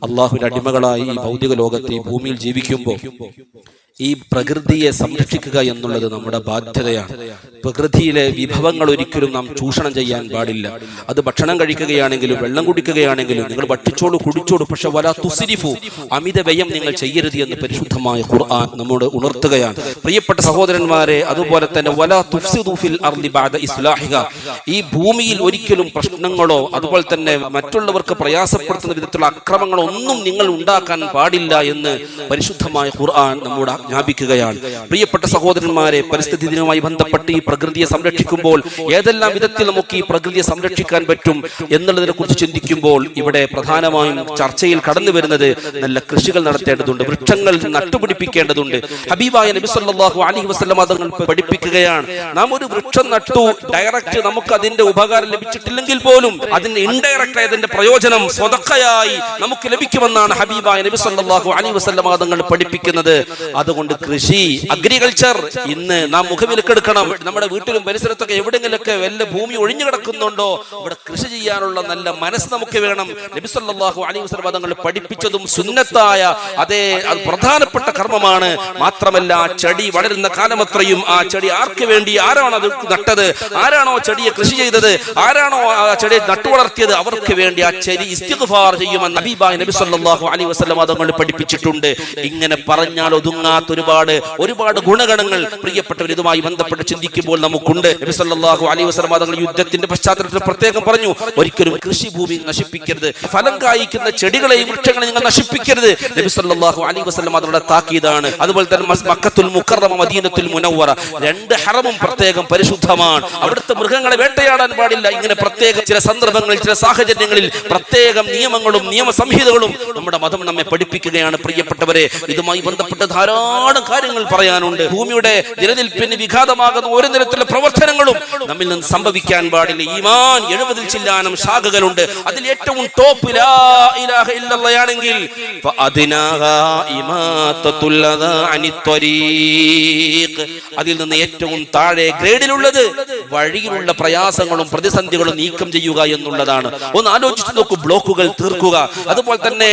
അള്ളാഹുവിന്റെ അടിമകളായി ഈ ഭൗതിക ലോകത്തെ ഈ ഭൂമിയിൽ ജീവിക്കുമ്പോൾ ഈ പ്രകൃതിയെ സംരക്ഷിക്കുക എന്നുള്ളത് നമ്മുടെ ബാധ്യതയാണ്. പ്രകൃതിയിലെ വിഭവങ്ങൾ ഒരിക്കലും നാം ചൂഷണം ചെയ്യാൻ പാടില്ല. അത് ഭക്ഷണം കഴിക്കുകയാണെങ്കിലും വെള്ളം കുടിക്കുകയാണെങ്കിലും നിങ്ങൾ ഭക്ഷിച്ചോളൂ, കുടിച്ചോളൂ, പക്ഷെ വലാ തുസ്രിഫു, അമിത വ്യയം നിങ്ങൾ ചെയ്യരുത് എന്ന് പരിശുദ്ധമായ ഖുർആൻ നമ്മോട് ഉണർത്തുകയാണ്. പ്രിയപ്പെട്ട സഹോദരന്മാരെ, അതുപോലെ തന്നെ വലാ തുഫ്സിദു ഫിൽ അർളി ബഅദ ഇസ്ലാഹിഹ, ഈ ഭൂമിയിൽ ഒരിക്കലും പ്രശ്നങ്ങളോ അതുപോലെ തന്നെ മറ്റുള്ളവർക്ക് പ്രയാസപ്പെടുത്തുന്ന വിധത്തിലുള്ള അക്രമങ്ങളോ ഒന്നും നിങ്ങൾ ഉണ്ടാക്കാൻ പാടില്ല എന്ന് പരിശുദ്ധമായ ഖുർആൻ നമ്മോട് ആജ്ഞാപിക്കുകയാണ്. പ്രിയപ്പെട്ട സഹോദരന്മാരെ, പരിസ്ഥിതി ദിനവുമായി ബന്ധപ്പെട്ട് ഈ പ്രകൃതിയെ സംരക്ഷിക്കുമ്പോൾ ഏതെല്ലാം വിധത്തിൽ നമുക്ക് ഈ പ്രകൃതിയെ സംരക്ഷിക്കാൻ പറ്റും എന്നുള്ളതിനെ കുറിച്ച് ചിന്തിക്കുമ്പോൾ ഇവിടെ പ്രധാനമായും ചർച്ചയിൽ കടന്നു വരുന്നത് നല്ല കൃഷികൾ നടത്തേണ്ടതുണ്ട്, വൃക്ഷങ്ങൾ നട്ടുപിടിപ്പിക്കേണ്ടതുണ്ട്. ഹബീബായ നബി സല്ലല്ലാഹു അലൈഹി വസല്ലം തങ്ങൾ പഠിപ്പിക്കുകയാണ്, നാം ഒരു വൃക്ഷം നട്ടു, ഡയറക്റ്റ് നമുക്ക് അതിന്റെ ഉപകാരം ലഭിച്ചിട്ടില്ലെങ്കിൽ പോലും അതിന്റെ ഇൻഡയറക്റ്റ് അതിന്റെ പ്രയോജനം സ്വതക്കയായി നമുക്ക് ലഭിക്കുമെന്നാണ് ഹബീബായ നബി സല്ലല്ലാഹു അലൈഹി വസല്ലം തങ്ങൾ പഠിപ്പിക്കുന്നത്. അതുകൊണ്ട് കൃഷി, അഗ്രികൾച്ചർ ഇന്ന് നാം മുഖവിലക്കെടുക്കണം. നമ്മുടെ വീട്ടിലും പരിസരത്തൊക്കെ എവിടെയെങ്കിലൊക്കെ വല്ല ഭൂമി ഒഴിഞ്ഞു കിടക്കുന്നുണ്ടോ ഇവിടെ കൃഷി ചെയ്യാനുള്ള നല്ല മനസ്സ് നമുക്ക് വേണം. നബി സല്ലല്ലാഹു അലൈഹി വസല്ലം തങ്ങൾ പഠിപ്പിച്ചതും സുന്നത്തായ അതേ അത് പ്രധാനപ്പെട്ട കർമ്മമാണ്. മാത്രമല്ല, ആ ചെടി വളരുന്ന കാലമത്രയും ആ ചെടി ആർക്ക് വേണ്ടി, ആരാണോ അത് നട്ടത്, ആരാണോ ചെടിയെ കൃഷി ചെയ്തത്, ആരാണോ ആ ചെടിയെ നട്ടുവളർത്തിയത്, അവർക്ക് വേണ്ടി ആ ചെടി ഇസ്തിഗ്ഫാർ ചെയ്യുമെന്ന് ഹബീബായ നബി സല്ലല്ലാഹു അലൈഹി വസല്ലം തങ്ങൾ പഠിപ്പിച്ചിട്ടുണ്ട്. ഇങ്ങനെ പറഞ്ഞാൽ ഒതുങ്ങാത്ത ഒരുപാട് ഗുണഗണങ്ങൾ പ്രിയപ്പെട്ടവർ ഇതുമായി ബന്ധപ്പെട്ട് ചിന്തിക്കുമ്പോൾ നമുക്കുണ്ട്. നബി സല്ലല്ലാഹു അലൈഹി വസല്ലം തങ്ങൾ യുദ്ധത്തിന്റെ പശ്ചാത്തലത്തിൽ പ്രത്യേകം പറഞ്ഞു, ഒരിക്കലും കൃഷിഭൂമി നശിപ്പിക്കരുത്, ഫലം കായ്ക്കുന്ന ചെടികളെയും വൃക്ഷങ്ങളെ നിങ്ങൾ നശിപ്പിക്കരുത്. നബി സല്ലല്ലാഹു അലൈഹി വസല്ലം അവരുടെ താക്കീതാണ്. അതുപോലെ തന്നെ മക്കത്തുൽ മുക്കറമ, മദീനത്തുൽ മുനവ്വറ, രണ്ട് ഹറമും പ്രത്യേകം പരിശുദ്ധമാണ്. അവിടുത്തെ മൃഗങ്ങളെ വേട്ടയാടാൻ പാടില്ല. ഇങ്ങനെ പ്രത്യേക ചില സന്ദർഭങ്ങളിൽ, ചില സാഹചര്യങ്ങളിൽ പ്രത്യേകം നിയമങ്ങളും നിയമസംഹിതകളും നമ്മുടെ മതം നമ്മെ പഠിപ്പിക്കുകയാണ്. പ്രിയപ്പെട്ടവരെ, ഇതുമായി ബന്ധപ്പെട്ട് ധാരാളം കാര്യങ്ങൾ പറയാനുണ്ട്. ഭൂമിയുടെ നിലനിൽപ്പിന് വിഘാതമാകുന്ന ഒരു തരത്തിലുള്ള പ്രവർത്തനങ്ങളും നമ്മിൽ നിന്ന് സംഭവിക്കാൻ പാടില്ല. ഈമാൻ 70 ചില്ലാനം ശാഖകളുണ്ട്. അതിൽ ഏറ്റവും ടോപ്പ് ലാ ഇലാഹ ഇല്ലല്ലാഹ് ആണെങ്കിൽ അതിൽ നിന്ന് ഏറ്റവും താഴെ ഗ്രേഡിലുള്ളത് വഴിയിലുള്ള പ്രയാസങ്ങളും പ്രതിസന്ധികളും നീക്കം ചെയ്യുക എന്നുള്ളതാണ്. ഒന്ന് ആലോചിച്ച് നോക്കൂ, ബ്ലോക്കുകൾ തീർക്കുക, അതുപോലെ തന്നെ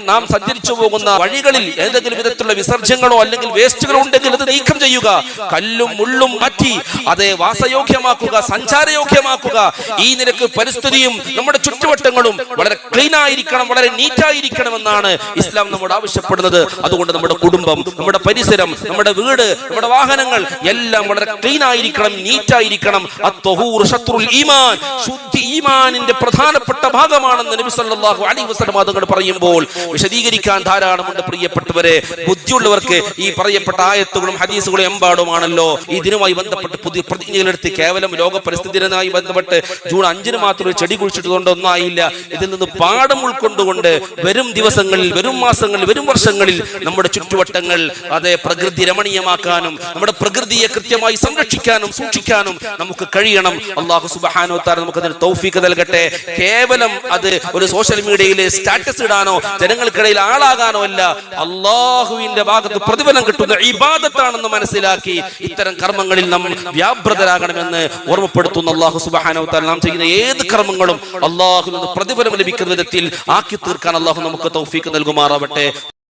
നാം സഞ്ചരിച്ചു പോകുന്ന വഴികളിൽ ഏതെങ്കിലും വിധത്തിലുള്ള വിസർജ്യങ്ങളോ അല്ലെങ്കിൽ വേസ്റ്റുകളോ ഉണ്ടെങ്കിൽ അത് നീക്കം ചെയ്യുക, കല്ലും മുള്ളും മാറ്റി അതേ വാസയോഗ്യമാക്കുക, സഞ്ചാരയോഗ്യമാക്കുക. ഈ നിലക്ക് പരിസ്ഥിതിയും നമ്മുടെ ചുറ്റുവട്ടങ്ങളും വളരെ ക്ലീൻ ആയിരിക്കണം, വളരെ നീറ്റായിരിക്കണം എന്നാണ് ഇസ്ലാം നമ്മോട് ആവശ്യപ്പെടുന്നത്. അതുകൊണ്ട് നമ്മുടെ കുടുംബം, നമ്മുടെ പരിസരം, നമ്മുടെ വീട്, നമ്മുടെ വാഹനങ്ങൾ എല്ലാം വളരെ ക്ലീൻ ആയിരിക്കണം, നീറ്റായിരിക്കണം. അത്വഹൂർ ശത്രുൽ ഈമാൻ, ശുദ്ധി ഈമാനിന്റെ പ്രധാനപ്പെട്ട ഭാഗമാണെന്ന് നബി സല്ലല്ലാഹു അലൈഹി വസല്ലം തങ്ങൾ പറയുമ്പോൾ വിശദീകരിക്കാൻ ധാരാളമുണ്ട്. പ്രിയപ്പെട്ടവരെ, ബുദ്ധിയുള്ളവർക്ക് ഈ പറയപ്പെട്ട ആയത്തുകളും ഹദീസുകളും എമ്പാടുമാണല്ലോ. ഈ ദിനവുമായി ബന്ധപ്പെട്ട് പുതിയ പ്രതിജ്ഞകളെടുത്ത് കേവലം ലോക പരിസ്ഥിതി ദിനവുമായി ബന്ധപ്പെട്ട് ജൂൺ 5 മാത്രം ചെടി കുഴിച്ചിട്ടുകൊണ്ട് ഒന്നായില്ല. ഇതിൽ നിന്ന് പാഠം ഉൾക്കൊണ്ടുകൊണ്ട് വരും ദിവസങ്ങളിൽ, വരും മാസങ്ങളിൽ, വരും വർഷങ്ങളിൽ നമ്മുടെ ചുറ്റുവട്ടങ്ങൾ അതേ പ്രകൃതി രമണീയമാക്കാനും നമ്മുടെ പ്രകൃതിയെ കൃത്യമായി സംരക്ഷിക്കാനും സൂക്ഷിക്കാനും നമുക്ക് കഴിയണം. അല്ലാഹു സുബ്ഹാനഹു വ തആല നമുക്ക് അതിന് തൗഫീഖ് നൽകട്ടെ. കേവലം അത് ഒരു സോഷ്യൽ മീഡിയയിൽ സ്റ്റാറ്റസ് ഇടാനോ ജനങ്ങൾക്കിടയിൽ ആളാകാനോ അല്ല, അല്ലാഹുവിന്റെ ഭാഗത്ത് പ്രതിഫലം കിട്ടുന്ന ഇബാദത്താണെന്ന് മനസ്സിലാക്കി ഇത്തരം കർമ്മങ്ങളിൽ നാം വ്യാപൃതരാകണമെന്ന് ഓർമ്മപ്പെടുത്തുന്ന അല്ലാഹു സുബ്ഹാനഹു വ തആല നാം ചെയ്യുന്ന ഏത് കർമ്മങ്ങളും അല്ലാഹുവിൽ നിന്ന് പ്രതിഫലം ലഭിക്കുന്ന വിധത്തിൽ ആക്കി തീർക്കാൻ അല്ലാഹു നമുക്ക് തൗഫീഖ് നൽകുമാറാവട്ടെ.